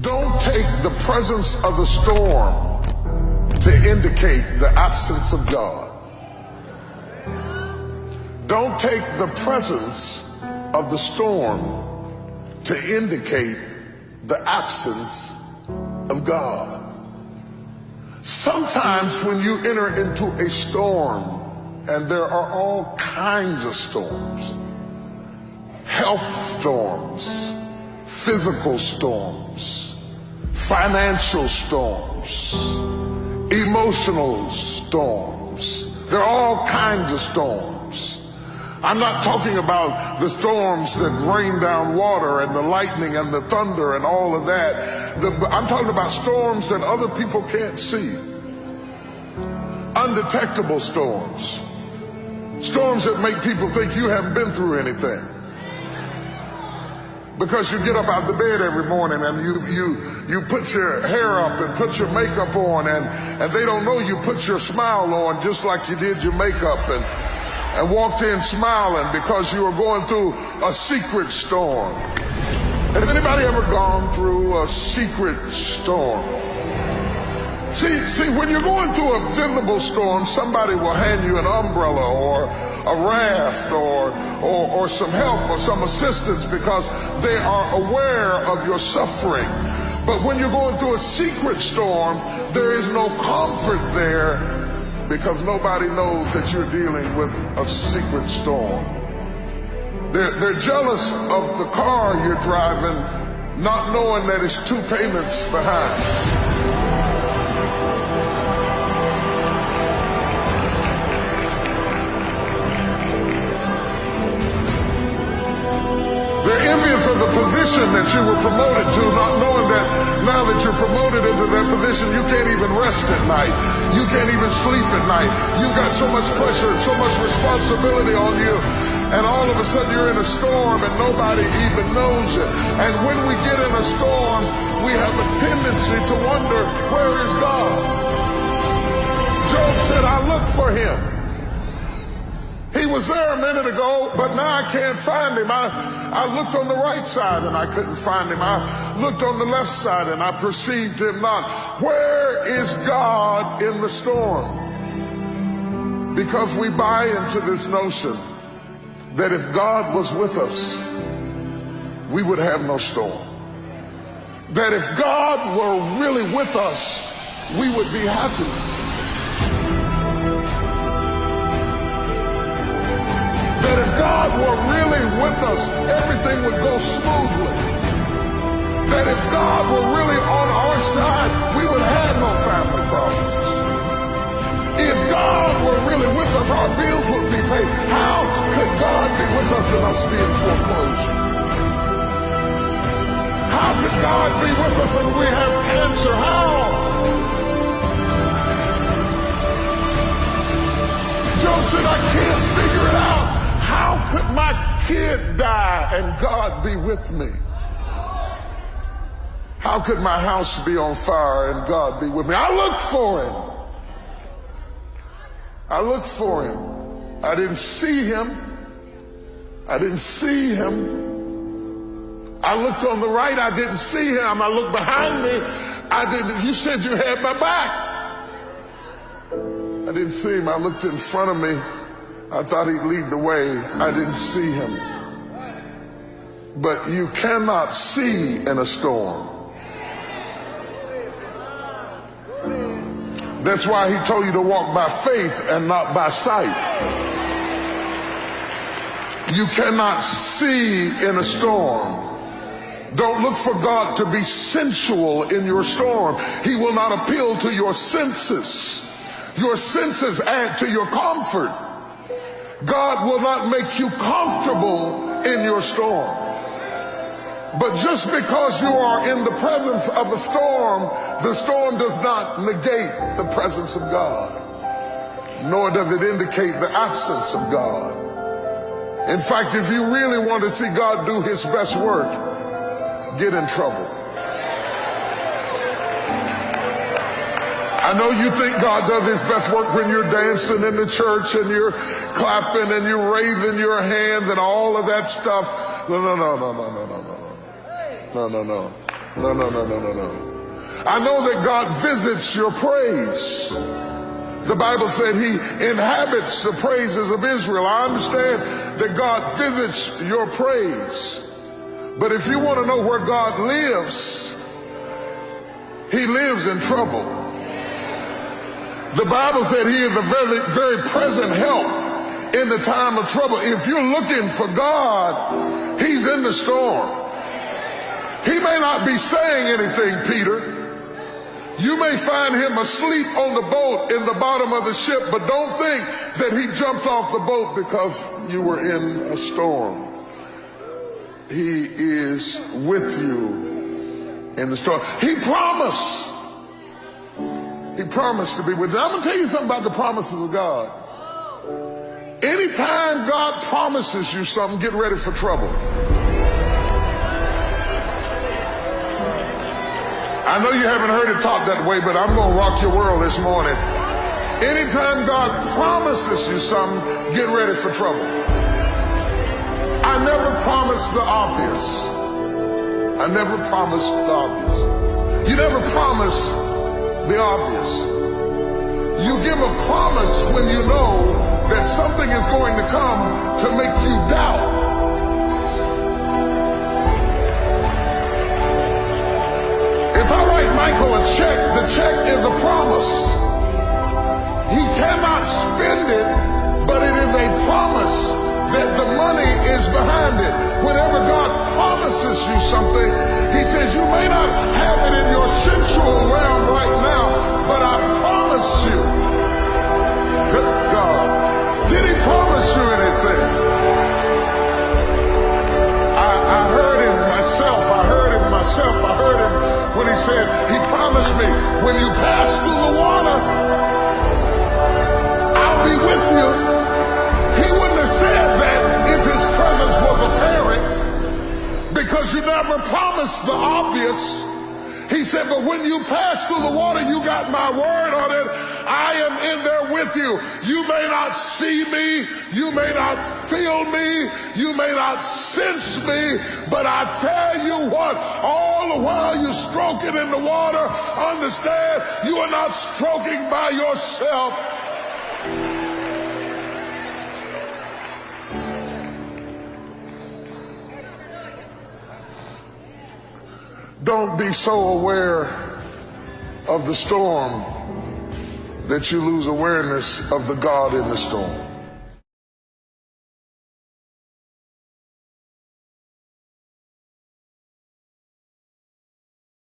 Don't take the presence of the storm to indicate the absence of God. Don't take the presence of the storm to indicate the absence of God. Sometimes when you enter into a storm, and there are all kinds of storms, health storms, physical storms, financial storms, emotional storms. There are all kinds of storms. I'm not talking about the storms that rain down water and the lightning and the thunder and all of that. I'm talking about storms that other people can't see. Undetectable storms. Storms that make people think you haven't been through anything. Because you get up out of the bed every morning and you put your hair up and put your makeup on, and they don't know you put your smile on just like you did your makeup, and walked in smiling because you were going through a secret storm. Has anybody ever gone through a secret storm? See, when you're going through a visible storm, somebody will hand you an umbrella or a raft or some help or some assistance because they are aware of your suffering. But when you're going through a secret storm, there is no comfort there because nobody knows that you're dealing with a secret storm. They're jealous of the car you're driving, not knowing that it's 2 payments behind. They're envious of the position that you were promoted to, not knowing that now that you're promoted into that position, you can't even rest at night. You can't even sleep at night. You got so much pressure, so much responsibility on you. And all of a sudden you're in a storm and nobody even knows it. And when we get in a storm, we have a tendency to wonder, where is God? Job said, I looked for him. He was there a minute ago, but now I can't find him. I looked on the right side and I couldn't find him. I looked on the left side and I perceived him not. Where is God in the storm? Because we buy into this notion that if God was with us, we would have no storm. That if God were really with us, we would be happy. That if God were really with us, everything would go smoothly. That if God were really on our side, we would have no family problems. If God were really with us, our bills would be paid. How could God be with us and us be in foreclosure? How could God be with us and we have cancer? How? Job said, I can't figure it out. How could my kid die and God be with me? How could my house be on fire and God be with me? I looked for him. I looked for him. I didn't see him. I didn't see him. I looked on the right. I didn't see him. I looked behind me. I didn't. You said you had my back. I didn't see him. I looked in front of me. I thought he'd lead the way. I didn't see him. But you cannot see in a storm. That's why he told you to walk by faith and not by sight. You cannot see in a storm. Don't look for God to be sensual in your storm. He will not appeal to your senses. Your senses add to your comfort. God will not make you comfortable in your storm. But just because you are in the presence of a storm, the storm does not negate the presence of God, nor does it indicate the absence of God. In fact, if you really want to see God do his best work, get in trouble. I know you think God does his best work when you're dancing in the church and you're clapping and you're raising your hands and all of that stuff. No. No, no, no, no, no, no. I know that God visits your praise. The Bible said he inhabits the praises of Israel. I understand that God visits your praise. But if you want to know where God lives, he lives in trouble. The Bible said he is a very, very present help in the time of trouble. If you're looking for God, he's in the storm. He may not be saying anything, Peter. You may find him asleep on the boat in the bottom of the ship, but don't think that he jumped off the boat because you were in a storm. He is with you in the storm. He promised to be with you. I'm going to tell you something about the promises of God. Anytime God promises you something, get ready for trouble. I know you haven't heard it taught that way, but I'm going to rock your world this morning. Anytime God promises you something, get ready for trouble. I never promised the obvious. I never promised the obvious. You never promise the obvious. You give a promise when you know that something is going to come to make you doubt. If I write Michael a check, the check is a promise. He cannot spend it, but it is a promise that the money is behind it. Whenever God promises you something, he says you may not have it in your sensual realm right now, but I promise you. Good God. Did he promise you anything? I heard him myself. I heard him when he said, he promised me, when you pass through the water, I'll be with you. He wouldn't have said that if his presence was apparent, because you never promised the obvious. He said, but when you pass through the water, you got my word on it. I am in there with you. You may not see me. You may not feel me. You may not sense me. But I tell you what, all the while you're stroking in the water, understand you are not stroking by yourself. Don't be so aware of the storm that you lose awareness of the God in the storm.